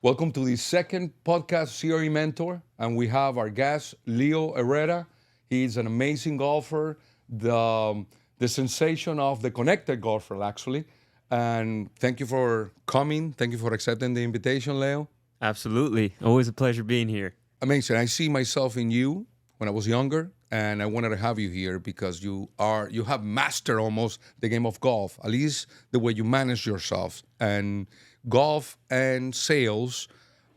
Welcome to the second podcast, CRE Mentor, and we have our guest, Leo Herrera. He's an amazing golfer, the sensation of the connected golfer, actually. And thank you for coming. Thank you for accepting the invitation, Leo. Absolutely. Always a pleasure being here. Amazing. I see myself in you when I was younger, and I wanted to have you here because you have mastered almost the game of golf, at least the way you manage yourself. And golf and sales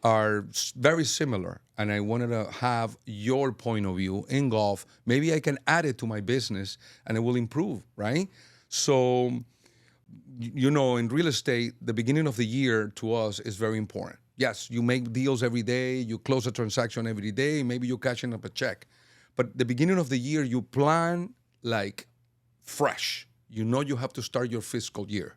are very similar, and I wanted to have your point of view in golf. Maybe I can add it to my business and it will improve, right? So, in real estate, the beginning of the year to us is very important. Yes, you make deals every day, you close a transaction every day, maybe you're cashing up a check. But the beginning of the year, you plan like fresh. You have to start your fiscal year.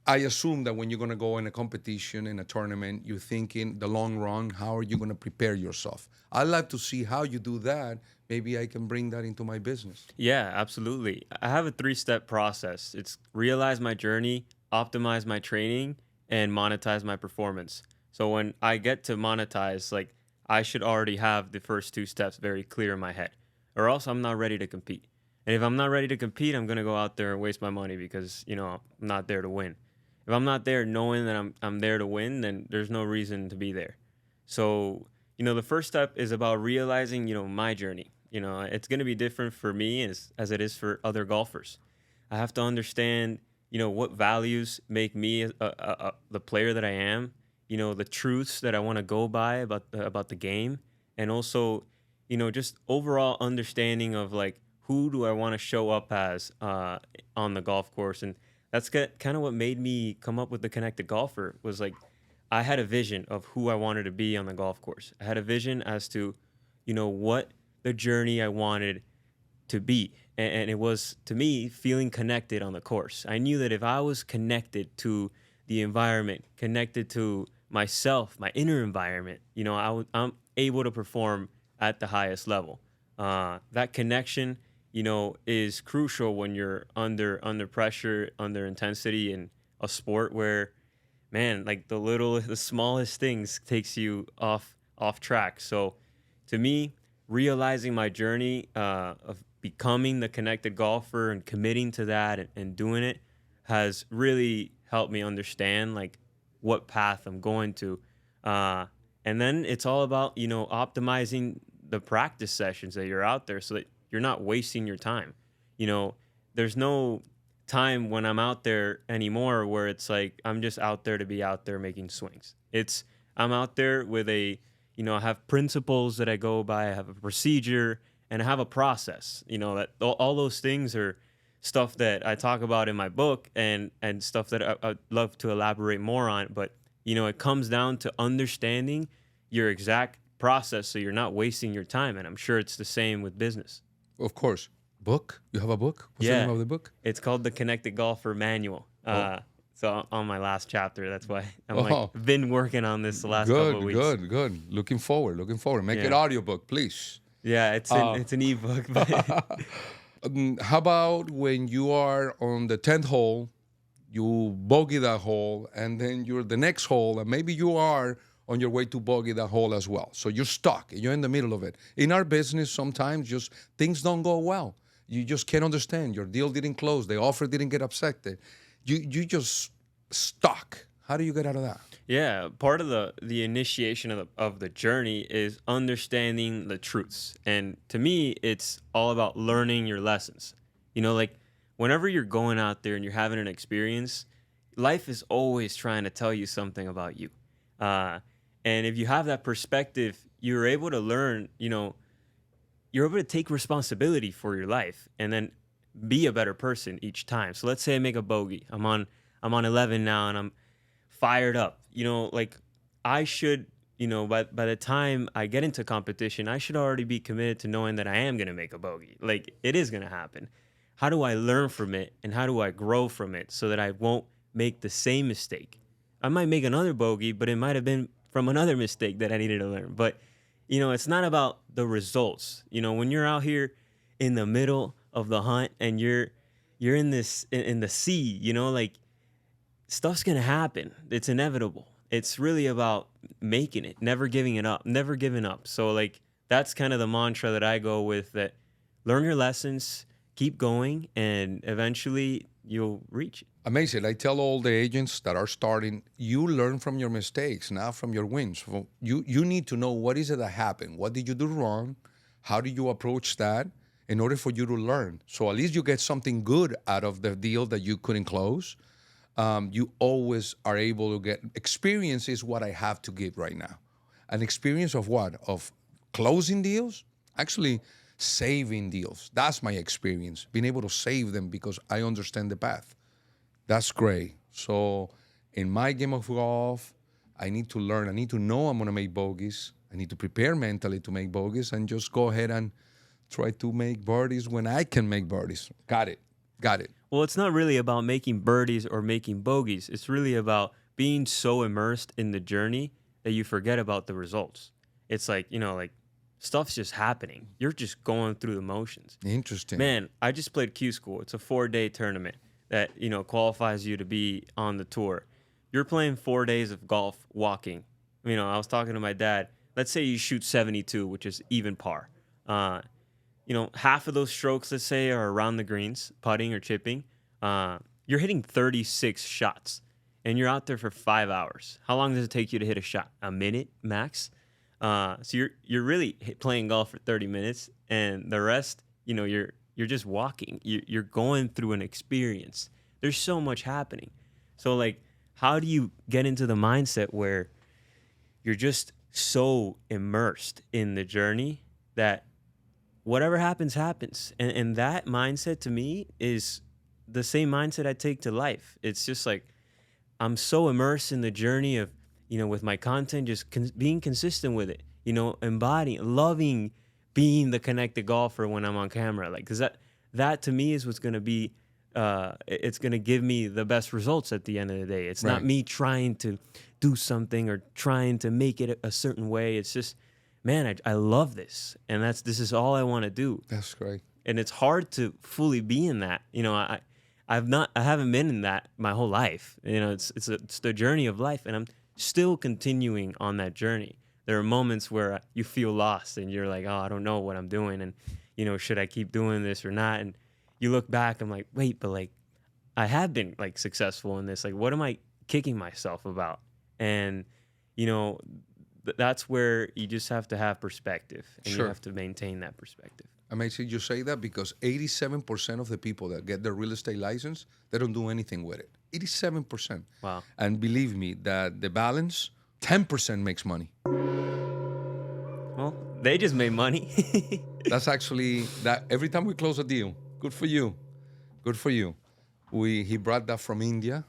I assume that when you're going to go in a competition, in a tournament, you're thinking the long run, how are you going to prepare yourself? I'd like to see how you do that. Maybe I can bring that into my business. Yeah, absolutely. I have a 3-step process. It's realize my journey, optimize my training, and monetize my performance. So when I get to monetize, I should already have the first 2 steps very clear in my head, or else I'm not ready to compete. And if I'm not ready to compete, I'm going to go out there and waste my money because, I'm not there to win. If I'm not there knowing that I'm there to win, then there's no reason to be there. So, the first step is about realizing, my journey. It's going to be different for me as it is for other golfers. I have to understand, what values make me the player that I am, the truths that I want to go by about the game, and also, just overall understanding of who do I want to show up as on the golf course. And that's kind of what made me come up with the Connected Golfer was I had a vision of who I wanted to be on the golf course. I had a vision as to, what the journey I wanted to be. And it was, to me, feeling connected on the course. I knew that if I was connected to the environment, connected to myself, my inner environment, I'm able to perform at the highest level. That connection is crucial when you're under pressure, under intensity in a sport where, man, the smallest things takes you off track. So to me, realizing my journey of becoming the connected golfer and committing to that and doing it has really helped me understand what path I'm going to. And then it's all about, optimizing the practice sessions that you're out there so that you're not wasting your time. There's no time when I'm out there anymore where it's I'm just out there to be out there making swings. I'm out there with I have principles that I go by, I have a procedure, and I have a process. That all those things are stuff that I talk about in my book and stuff that I'd love to elaborate more on. But, it comes down to understanding your exact process so you're not wasting your time. And I'm sure it's the same with business. Of course. Book? You have a book? What's the name of the book? It's called the Connected Golfer Manual. So on my last chapter, that's why I'm been working on this the last couple of weeks. Good. Looking forward. Make it audiobook, please. Yeah, it's an ebook. But how about when you are on the 10th hole, you bogey that hole, and then you're the next hole, and maybe you are on your way to bogey that hole as well. So you're stuck. You're in the middle of it. In our business, sometimes just things don't go well. You just can't understand. Your deal didn't close. The offer didn't get accepted. You just stuck. How do you get out of that? Yeah, part of the initiation of the journey is understanding the truths. And to me, it's all about learning your lessons. Whenever you're going out there and you're having an experience, life is always trying to tell you something about you. And if you have that perspective, you're able to learn, you're able to take responsibility for your life and then be a better person each time. So let's say I make a bogey. I'm on 11 now and I'm fired up. I should, by the time I get into competition, I should already be committed to knowing that I am going to make a bogey. It is going to happen. How do I learn from it and how do I grow from it so that I won't make the same mistake? I might make another bogey, but it might have been from another mistake that I needed to learn. But, it's not about the results. When you're out here in the middle of the hunt and you're in the sea, stuff's going to happen. It's inevitable. it's really about making it, never giving it up, never giving up. So like that's kind of the mantra that I go with, that learn your lessons, keep going, and eventually you'll reach it. Amazing. I tell all the agents that are starting, you learn from your mistakes, not from your wins. You need to know what is it that happened. What did you do wrong? How did you approach that in order for you to learn? So at least you get something good out of the deal that you couldn't close. You always are able to get experience is what I have to give right now. An experience of what? Of closing deals? Actually, saving deals. That's my experience. Being able to save them because I understand the path. That's great. So in my game of golf, I need to learn. I need to know I'm going to make bogeys. I need to prepare mentally to make bogeys and just go ahead and try to make birdies when I can make birdies. Got it. Got it. Well, it's not really about making birdies or making bogeys. It's really about being so immersed in the journey that you forget about the results. It's like, like stuff's just happening. You're just going through the motions. Interesting. Man, I just played Q School. It's a 4-day tournament that, qualifies you to be on the tour. You're playing 4 days of golf walking. I was talking to my dad. Let's say you shoot 72, which is even par. Half of those strokes, let's say, are around the greens, putting or chipping. You're hitting 36 shots, and you're out there for 5 hours. How long does it take you to hit a shot? A minute max? So you're really playing golf for 30 minutes, and the rest, you're just walking. You're going through an experience. There's so much happening. So, like, how do you get into the mindset where you're just so immersed in the journey that whatever happens, happens? And that mindset to me is the same mindset I take to life. It's just like I'm so immersed in the journey of, with my content, just being consistent with it, embodying, loving being the connected golfer when I'm on camera. Like, because that to me is what's going to be, it's going to give me the best results at the end of the day. It's not me trying to do something or trying to make it a certain way. It's just, man, I love this. And this is all I want to do. That's great. And it's hard to fully be in that. I haven't been in that my whole life. It's the journey of life, and I'm still continuing on that journey. There are moments where you feel lost and you're like, oh, I don't know what I'm doing. And, should I keep doing this or not? And you look back, I'm like, wait, but like, I have been like successful in this. Like, what am I kicking myself about? And, that's where you just have to have perspective, and you have to maintain that perspective. Amazing you say that, because 87% of the people that get their real estate license, they don't do anything with it. 87%. Wow. And believe me, that the balance, 10% makes money. Well, they just made money. That's actually, that every time we close a deal, good for you. Good for you. He brought that from India,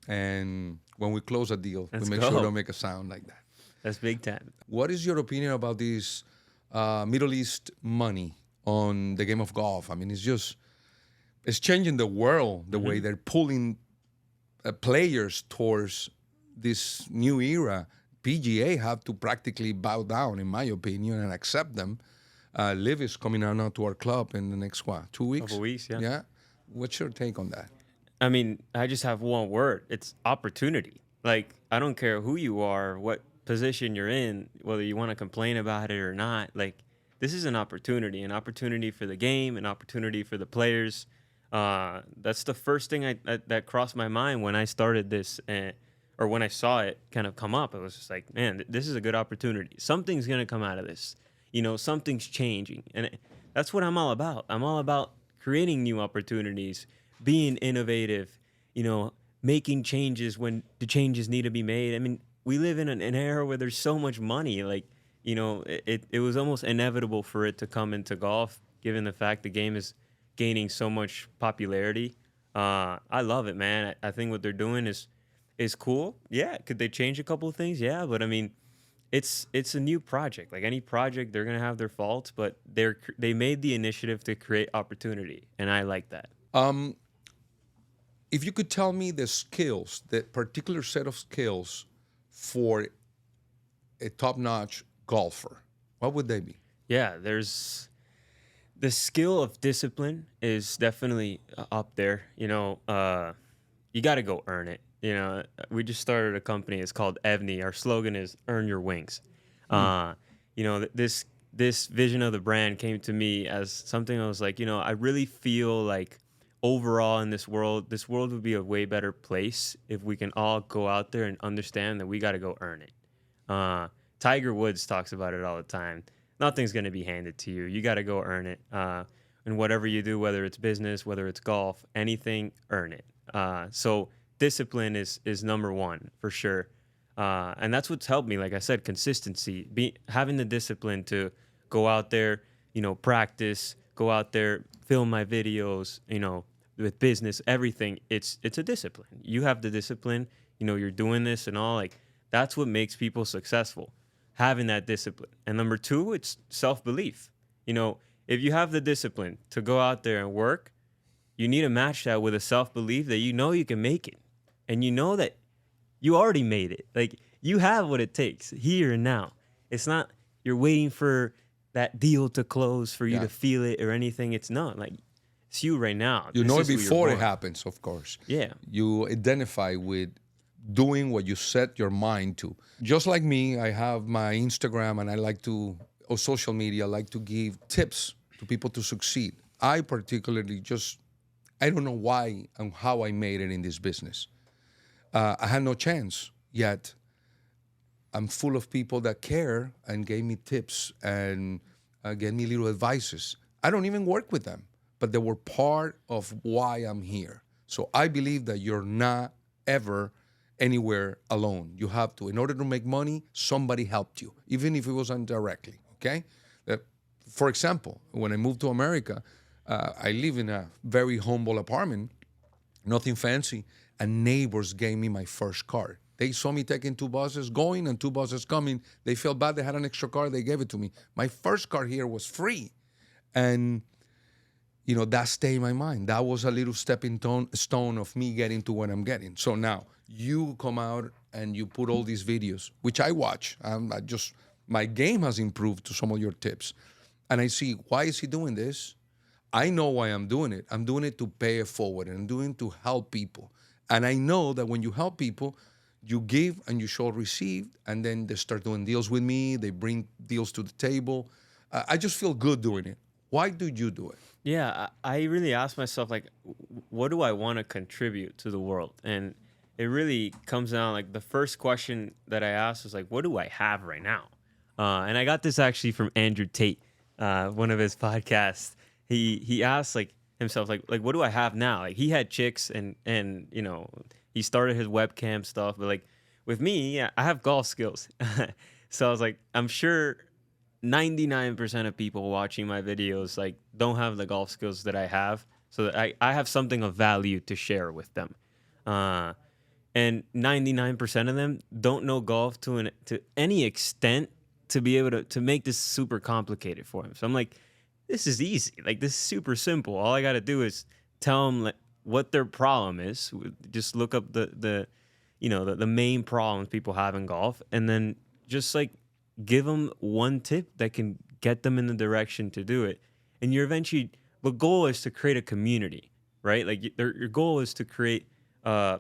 and when we close a deal, we make sure to make a sound like that. That's big time. What is your opinion about this Middle East money on the game of golf? I mean, it's changing the world, the way they're pulling players towards this new era. PGA have to practically bow down, in my opinion, and accept them. Liv is coming out now to our club in the next, 2 weeks? Couple weeks, yeah. Yeah? What's your take on that? I mean, I just have one word. It's opportunity. Like, I don't care who you are, what position you're in, whether you want to complain about it or not. Like, this is an opportunity for the game, an opportunity for the players. That's the first thing that crossed my mind when I started this, or when I saw it kind of come up. It was just like, man, this is a good opportunity. Something's going to come out of this. Something's changing. And that's what I'm all about. I'm all about creating new opportunities, being innovative, making changes when the changes need to be made. I mean, we live in an era where there's so much money. Like, it was almost inevitable for it to come into golf, given the fact the game is gaining so much popularity. I love it, man. I think what they're doing is cool. Yeah, could they change a couple of things? Yeah, but I mean, it's a new project. Like any project, they're gonna have their faults, but they made the initiative to create opportunity, and I like that. If you could tell me the skills, the particular set of skills for a top-notch golfer, what would they be? Yeah, there's the skill of discipline is definitely up there. You got to go earn it. You know, we just started a company. It's called Evney. Our slogan is "Earn Your Wings." Mm. You know, this vision of the brand came to me as something I was like, you know, I really feel like overall in this world would be a way better place if we can all go out there and understand that we got to go earn it. Tiger Woods talks about it all the time. Nothing's going to be handed to you. You got to go earn it. And whatever you do, whether it's business, whether it's golf, anything, earn it. So discipline is number one for sure. And that's what's helped me. Like I said, consistency, having the discipline to go out there, you know, practice, go out there, film my videos, you know, with business, everything. It's a discipline. You have the discipline, you know, you're doing this and all. Like that's what makes people successful, having that discipline. And number two, it's self-belief. You know, if you have the discipline to go out there and work, you need to match that with a self-belief that you know you can make it. And you know that you already made it. Like you have what it takes here and now. It's not you're waiting for that deal to close for you to feel it or anything. It's not like it's you right now. You This know it is who you're before it born. happens, of course. Yeah. You identify with doing what you set your mind to. Just like me, I have my Instagram and I like to, or social media, I like to give tips to people to succeed. I particularly I don't know why and how I made it in this business. I had no chance, yet I'm full of people that care and gave me tips and gave me little advices. I don't even work with them, but they were part of why I'm here. So I believe that you're not ever anywhere alone. You have to, in order to make money, somebody helped you, even if it was indirectly, okay? For example, when I moved to America, I live in a very humble apartment, nothing fancy, and neighbors gave me my first car. They saw me taking 2 buses going and 2 buses coming. They felt bad. They had an extra car. They gave it to me. My first car here was free. And, you know, that stayed in my mind. That was a little stepping stone of me getting to where I'm getting. So now you come out and you put all these videos, which I watch. My game has improved to some of your tips. And I see, why is he doing this? I know why I'm doing it. I'm doing it to pay it forward. And I'm doing it to help people. And I know that when you help people, you give and you shall receive. And then they start doing deals with me. They bring deals to the table. I just feel good doing it. Why do you do it? Yeah, I really asked myself, like, what do I want to contribute to the world? And it really comes down, like, the first question that I asked was, like, what do I have right now? And I got this actually from Andrew Tate, one of his podcasts. He asked, like, himself, like, what do I have now? Like, he had chicks and you know, he started his webcam stuff. But, like, with me, yeah, I have golf skills. So I was like, I'm sure 99% of people watching my videos like don't have the golf skills that I have, so that I have something of value to share with them. And 99% of them don't know golf to any extent to be able to make this super complicated for them. So I'm like, this is easy. Like, this is super simple. All I got to do is tell them like, what their problem is. Just look up the main problems people have in golf, and then just like give them one tip that can get them in the direction to do it. And you're eventually, the goal is to create a community, right? Like your goal is to create a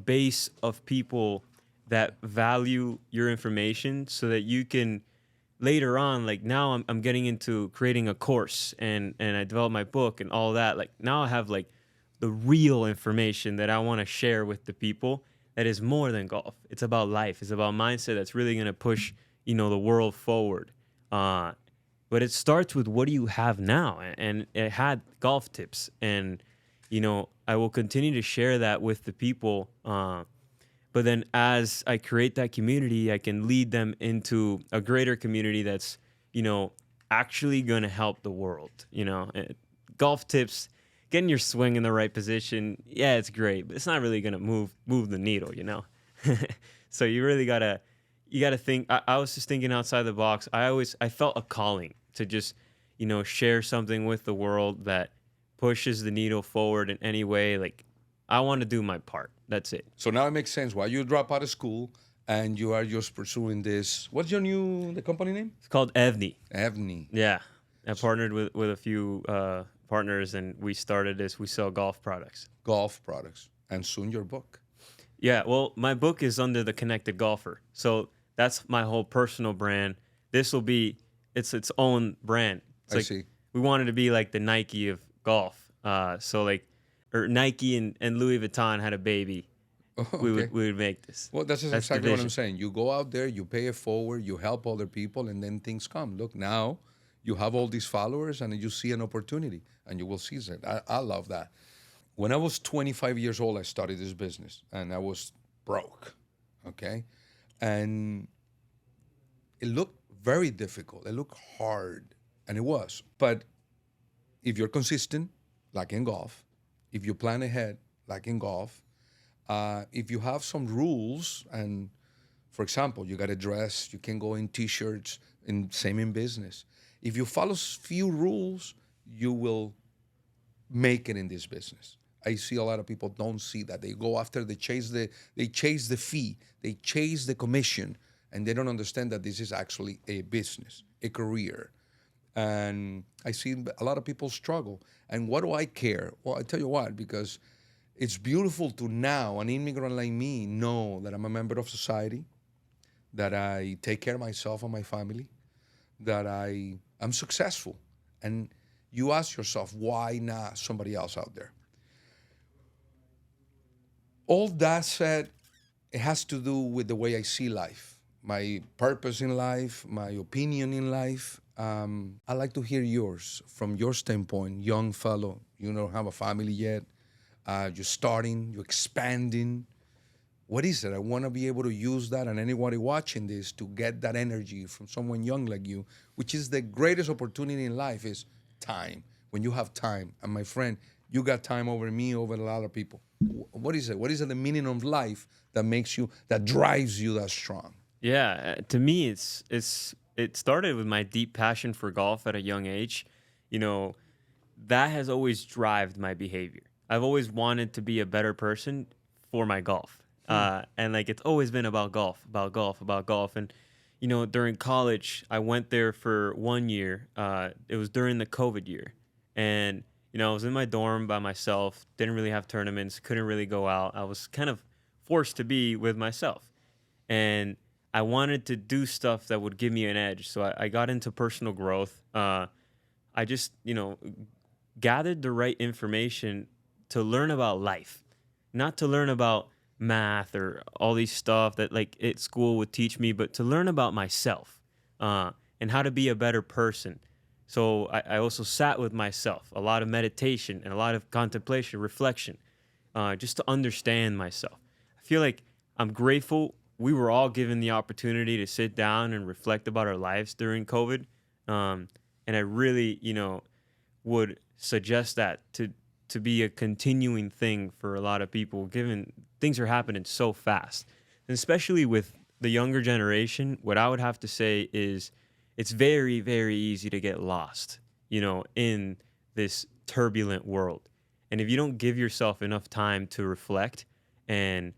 base of people that value your information, so that you can later on, like now I'm getting into creating a course and I develop my book and all that. Like now I have like the real information that I want to share with the people that is more than golf. It's about life. It's about mindset that's really going to push, the world forward. But it starts with, what do you have now? And it had golf tips. And, I will continue to share that with the people. But then as I create that community, I can lead them into a greater community that's, actually going to help the world. Golf tips, getting your swing in the right position, yeah, it's great, but it's not really going to move the needle, So you really got to think. I was just thinking outside the box. I felt a calling to just, share something with the world that pushes the needle forward in any way. Like, I want to do my part. That's it. So now it makes sense why you drop out of school and you are just pursuing this. What's the company name? It's called Evney. Evney. Yeah. I partnered with a few partners, and we started this. We sell golf products. Golf products. And soon your book. Yeah, well, my book is under the Connected Golfer. So that's my whole personal brand. This will be its own brand. It's I like see. we wanted to be like the Nike of golf. So like or Nike and Louis Vuitton had a baby. Oh, We would okay. we would make this. Well, that's That's the exactly what I'm vision. saying. You go out there, you pay it forward, you help other people, and then things come. Look, now you have all these followers, and you see an opportunity, and you will seize it. I love that. When I was 25 years old, I started this business, and I was broke. Okay, and it looked very difficult. It looked hard, and it was. But if you're consistent, like in golf, if you plan ahead, like in golf, if you have some rules, and for example, you got to dress, you can go in t-shirts, and same in business. If you follow few rules, you will make it in this business. I see a lot of people don't see that. They go after, they chase the fee, they chase the commission, and they don't understand that this is actually a business, a career. And I see a lot of people struggle. And what do I care? Well, I tell you what, because it's beautiful to now, an immigrant like me, know that I'm a member of society, that I take care of myself and my family, that I'm successful. And you ask yourself, why not somebody else out there? All that said, it has to do with the way I see life, my purpose in life, my opinion in life. I'd like to hear yours from your standpoint, young fellow. You don't have a family yet. You're starting, you're expanding. What is it? I want to be able to use that, and anybody watching this, to get that energy from someone young like you, which is the greatest opportunity in life, is time. When you have time, and my friend, you got time over me, over a lot of people. What is it? What is it? The meaning of life that makes you, that drives you that strong? Yeah, to me, it started with my deep passion for golf at a young age. You know, that has always driven my behavior. I've always wanted to be a better person for my golf, and like it's always been about golf, about golf, about golf. And you know, during college, I went there for 1 year. It was during the COVID year, and you know, I was in my dorm by myself. Didn't really have tournaments. Couldn't really go out. I was kind of forced to be with myself, and I wanted to do stuff that would give me an edge. So I got into personal growth. I just, you know, gathered the right information to learn about life, not to learn about math or all these stuff that like at school would teach me, but to learn about myself and how to be a better person. So I also sat with myself, a lot of meditation and a lot of contemplation, reflection, just to understand myself. I feel like I'm grateful we were all given the opportunity to sit down and reflect about our lives during COVID. And I really, you know, would suggest that to be a continuing thing for a lot of people, given things are happening so fast. And especially with the younger generation, what I would have to say is it's very, very easy to get lost, you know, in this turbulent world. And if you don't give yourself enough time to reflect and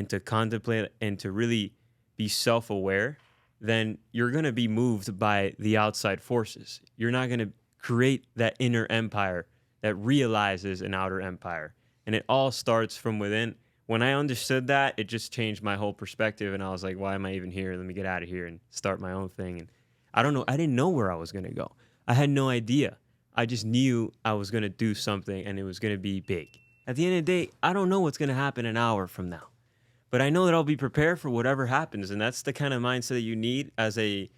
to contemplate and to really be self-aware, then you're going to be moved by the outside forces. You're not going to create that inner empire that realizes an outer empire. And it all starts from within. When I understood that, it just changed my whole perspective. And I was like, why am I even here? Let me get out of here and start my own thing. And I don't know. I didn't know where I was going to go. I had no idea. I just knew I was going to do something and it was going to be big. At the end of the day, I don't know what's going to happen an hour from now. But I know that I'll be prepared for whatever happens. And that's the kind of mindset that you need as a,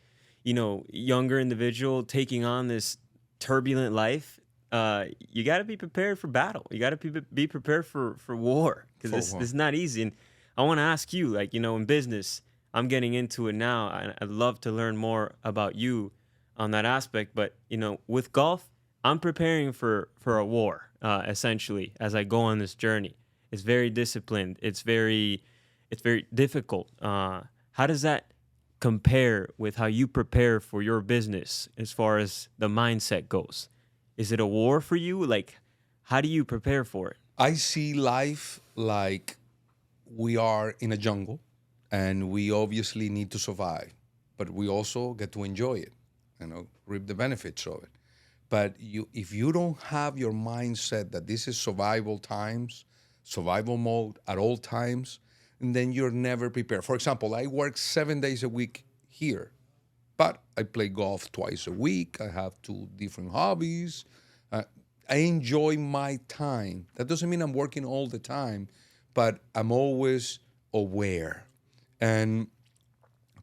you know, younger individual taking on this turbulent life. You got to be prepared for battle. You got to be prepared for war, because this is not easy. And I want to ask you, like, you know, in business, I'm getting into it now. I'd love to learn more about you on that aspect. But, you know, with golf, I'm preparing for a war, essentially, as I go on this journey. It's very disciplined. It's very difficult. How does that compare with how you prepare for your business as far as the mindset goes? Is it a war for you? Like, how do you prepare for it? I see life like we are in a jungle, and we obviously need to survive, but we also get to enjoy it, you know, reap the benefits of it. But if you don't have your mindset that this is survival times, survival mode at all times, and then you're never prepared. For example, I work 7 days a week here, but I play golf twice a week. I have 2 different hobbies. I enjoy my time. That doesn't mean I'm working all the time, but I'm always aware. And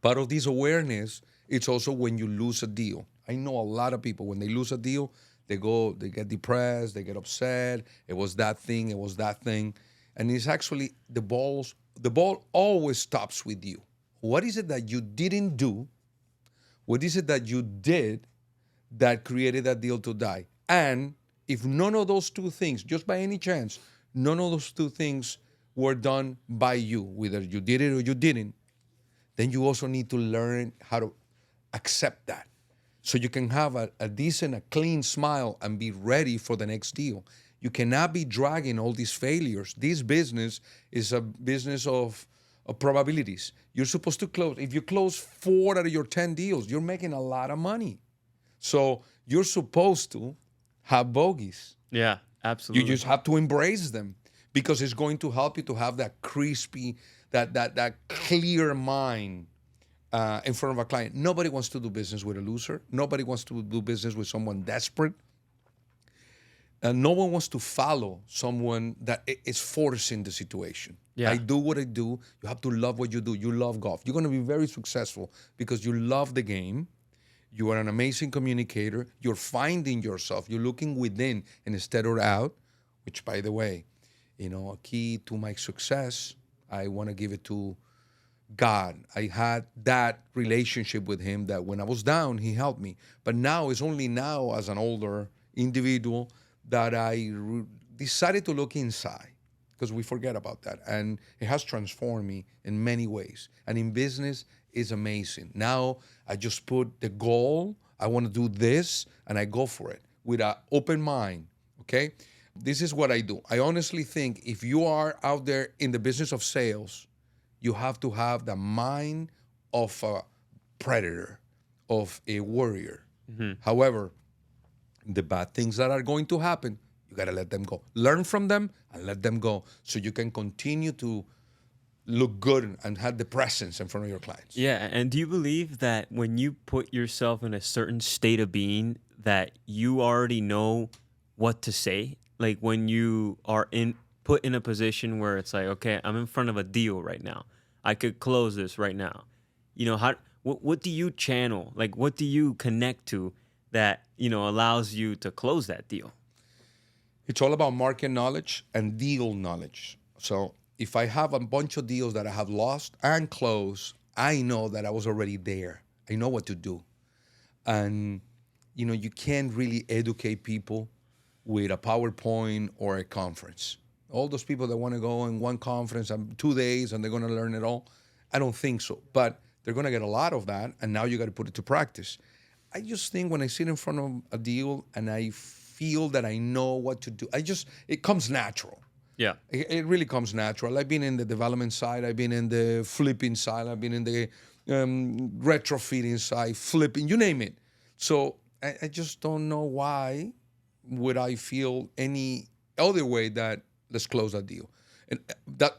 part of this awareness, it's also when you lose a deal. I know a lot of people, when they lose a deal, they get depressed, they get upset. It was that thing, it was that thing. And it's actually the ball always stops with you. What is it that you didn't do? What is it that you did that created that deal to die? And if none of those 2 things, just by any chance, none of those 2 things were done by you, whether you did it or you didn't, then you also need to learn how to accept that. So you can have a decent, a clean smile and be ready for the next deal. You cannot be dragging all these failures. This business is a business of probabilities. You're supposed to close. If you close 4 out of your 10 deals, you're making a lot of money. So you're supposed to have bogeys. Yeah, absolutely. You just have to embrace them because it's going to help you to have that crispy, that clear mind in front of a client. Nobody wants to do business with a loser. Nobody wants to do business with someone desperate. No one wants to follow someone that is forcing the situation. Yeah. I do what I do. You have to love what you do. You love golf. You're going to be very successful because you love the game. You are an amazing communicator. You're finding yourself. You're looking within instead of out, which, by the way, a key to my success, I want to give it to God. I had that relationship with him that when I was down, he helped me. But now, it's only now as an older individual that I decided to look inside, because we forget about that. And it has transformed me in many ways. And in business, it's amazing. Now, I just put the goal, I want to do this, and I go for it with an open mind, okay? This is what I do. I honestly think if you are out there in the business of sales, you have to have the mind of a predator, of a warrior. Mm-hmm. However, the bad things that are going to happen, you got to let them go. Learn from them and let them go so you can continue to look good and have the presence in front of your clients. Yeah, and do you believe that when you put yourself in a certain state of being that you already know what to say? Like when you are put in a position where it's like, okay, I'm in front of a deal right now. I could close this right now. What do you channel? Like what do you connect to that, allows you to close that deal? It's all about market knowledge and deal knowledge. So if I have a bunch of deals that I have lost and closed, I know that I was already there. I know what to do. And, you can't really educate people with a PowerPoint or a conference. All those people that want to go in one conference and 2 days and they're going to learn it all, I don't think so. But they're going to get a lot of that, and now you got to put it to practice. I just think when I sit in front of a deal and I feel that I know what to do, it comes natural. Yeah. It really comes natural. I've been in the development side. I've been in the flipping side. I've been in the retrofitting side, flipping, you name it. So I just don't know why would I feel any other way that let's close that deal.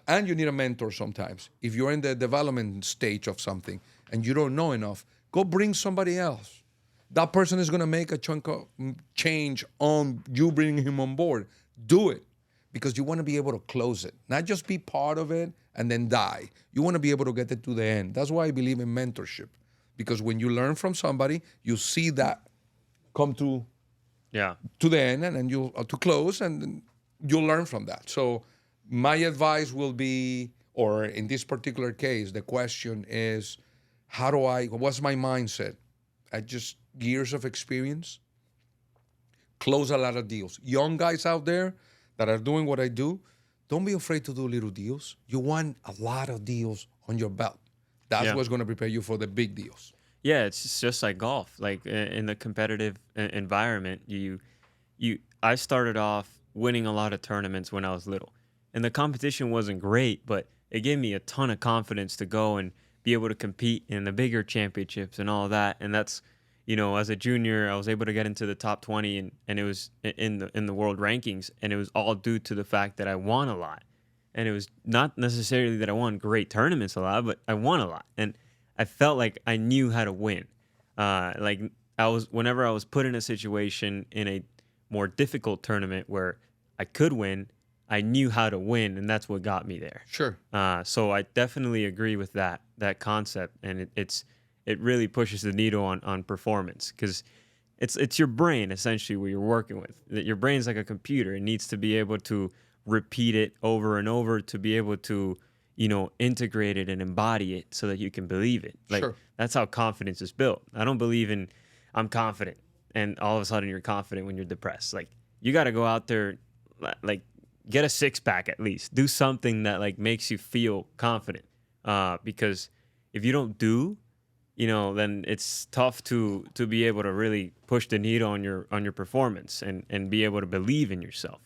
And you need a mentor sometimes. If you're in the development stage of something and you don't know enough, go bring somebody else. That person is going to make a chunk of change on you bringing him on board. Do it because you want to be able to close it, not just be part of it and then die. You want to be able to get it to the end. That's why I believe in mentorship, because when you learn from somebody, you see that come to the end and then you to close, and you'll learn from that. So my advice will be, or in this particular case, the question is, what's my mindset? Years of experience, close a lot of deals. Young guys out there that are doing what I do, don't be afraid to do little deals. You want a lot of deals on your belt. That's what's going to prepare you for the big deals. Yeah, it's just like golf. Like in the competitive environment, I started off winning a lot of tournaments when I was little. And the competition wasn't great, but it gave me a ton of confidence to go and be able to compete in the bigger championships and all that. And that's, as a junior, I was able to get into the top 20 and it was in the world rankings, and it was all due to the fact that I won a lot. And it was not necessarily that I won great tournaments a lot, but I won a lot. And I felt like I knew how to win. Like whenever I was put in a situation in a more difficult tournament where I could win, I knew how to win, and that's what got me there. Sure. So I definitely agree with that concept, and it really pushes the needle on performance, because it's your brain essentially what you're working with. That your brain's like a computer; it needs to be able to repeat it over and over to be able to integrate it and embody it so that you can believe it. Like Sure. that's how confidence is built. I don't believe in I'm confident and all of a sudden you're confident when you're depressed. Like you got to go out there, like get a six pack at least. Do something that like makes you feel confident. Because if you don't do, then it's tough to be able to really push the needle on your performance and be able to believe in yourself.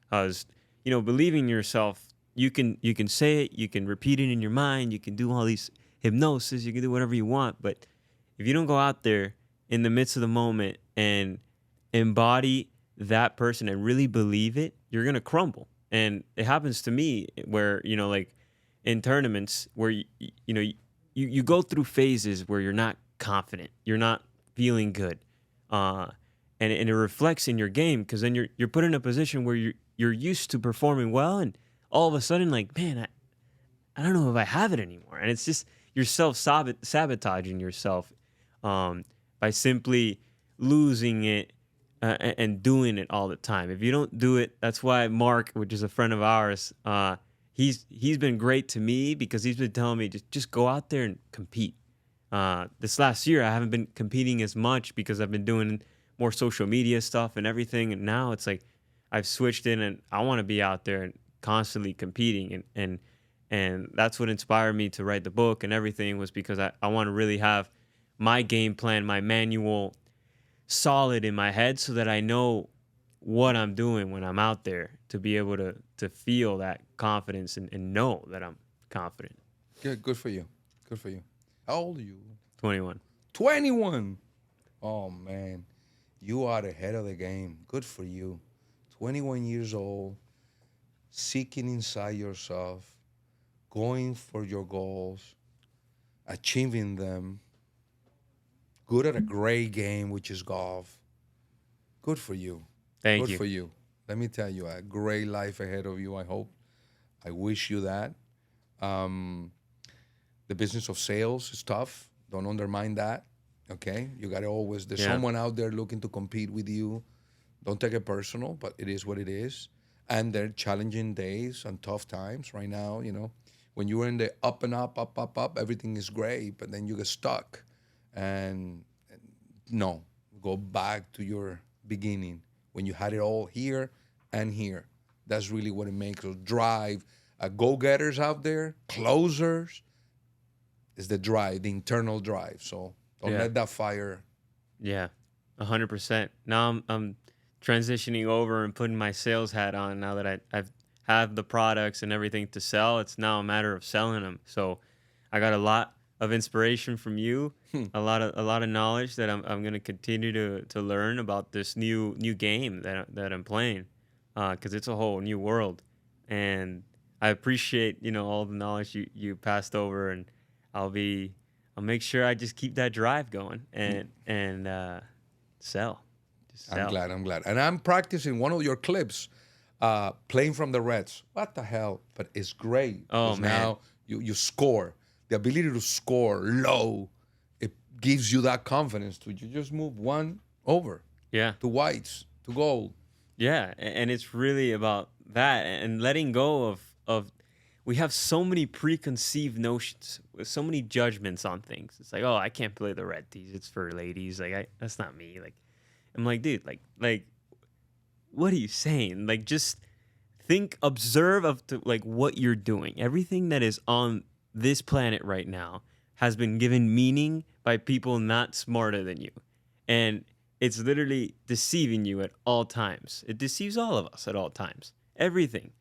Because believing in yourself, you can say it, you can repeat it in your mind, you can do all these hypnosis, you can do whatever you want, but if you don't go out there in the midst of the moment and embody that person and really believe it, you're gonna crumble. And it happens to me where like in tournaments where you go through phases where you're not confident, you're not feeling good, and it reflects in your game, because then you're put in a position where you're used to performing well, and all of a sudden, like, man, I don't know if I have it anymore. And it's just you're sabotaging yourself by simply losing it and doing it all the time. If you don't do it, that's why Mark, which is a friend of ours, he's been great to me, because he's been telling me just go out there and compete. This last year, I haven't been competing as much because I've been doing more social media stuff and everything. And now it's like I've switched in and I want to be out there and constantly competing. And that's what inspired me to write the book and everything, was because I want to really have my game plan, my manual solid in my head so that I know what I'm doing when I'm out there, to be able to feel that confidence and know that I'm confident. Good for you. Good for you. How old are you? 21. 21. Oh, man. You are ahead of the game. Good for you. 21 years old, seeking inside yourself, going for your goals, achieving them, good at a great game, which is golf. Good for you. Thank Good you. for you. Let me tell you, a great life ahead of you, I hope. I wish you that. The business of sales is tough. Don't undermine that, okay? You got to always, there's someone out there looking to compete with you. Don't take it personal, but it is what it is. And they're challenging days and tough times right now, When you're in the up and up, everything is great, but then you get stuck. And no, go back to your beginning when you had it all here and here. That's really what it makes us drive. Go-getters out there, closers, is the drive, the internal drive. So don't let that fire. Yeah, 100%. Now I'm transitioning over and putting my sales hat on now that I've have the products and everything to sell. It's now a matter of selling them. So I got a lot of inspiration from you, a lot of knowledge that I'm going to continue to learn about this new game that I'm playing, because it's a whole new world. And I appreciate all the knowledge you passed over, and I'll make sure I just keep that drive going and sell. Just sell. I'm glad. And I'm practicing one of your clips, playing from the Reds. What the hell? But it's great. Oh, man. Now you score. The ability to score low, it gives you that confidence to you just move one over. Yeah. To whites, to gold. Yeah, and it's really about that and letting go of we have so many preconceived notions, so many judgments on things. It's like, oh, I can't play the red tees. It's for ladies. Like, that's not me. Like, I'm like, dude, like, what are you saying? Like, just observe like what you're doing. Everything that is on this planet right now has been given meaning by people not smarter than you, and it's literally deceiving you at all times. It deceives all of us at all times. Everything.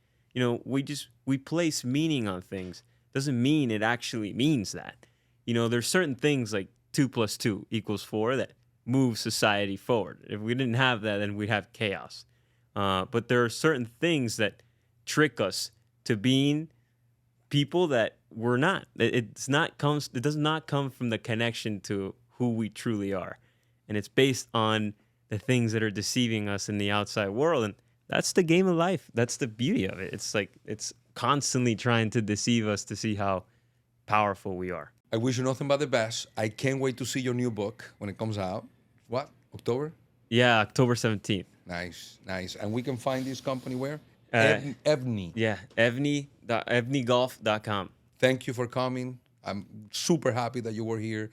We place meaning on things. Doesn't mean it actually means that. There's certain things like 2 + 2 = 4 that move society forward. If we didn't have that, then we'd have chaos. But there are certain things that trick us to being people that we're not. It does not come from the connection to who we truly are. And it's based on the things that are deceiving us in the outside world. And that's the game of life. That's the beauty of it. It's like it's constantly trying to deceive us to see how powerful we are. I wish you nothing but the best. I can't wait to see your new book when it comes out. What? October? Yeah, October 17th. Nice, nice. And we can find this company where? Evni. Yeah, evnigolf.com. Thank you for coming. I'm super happy that you were here.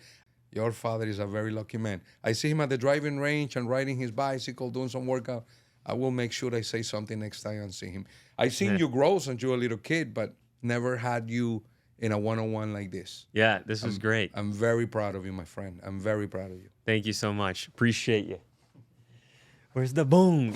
Your father is a very lucky man. I see him at the driving range and riding his bicycle, doing some workout. I will make sure I say something next time I see him. I've seen you grow since you were a little kid, but never had you in a one-on-one like this. Yeah, this was great. I'm very proud of you, my friend. I'm very proud of you. Thank you so much. Appreciate you. Where's the boom?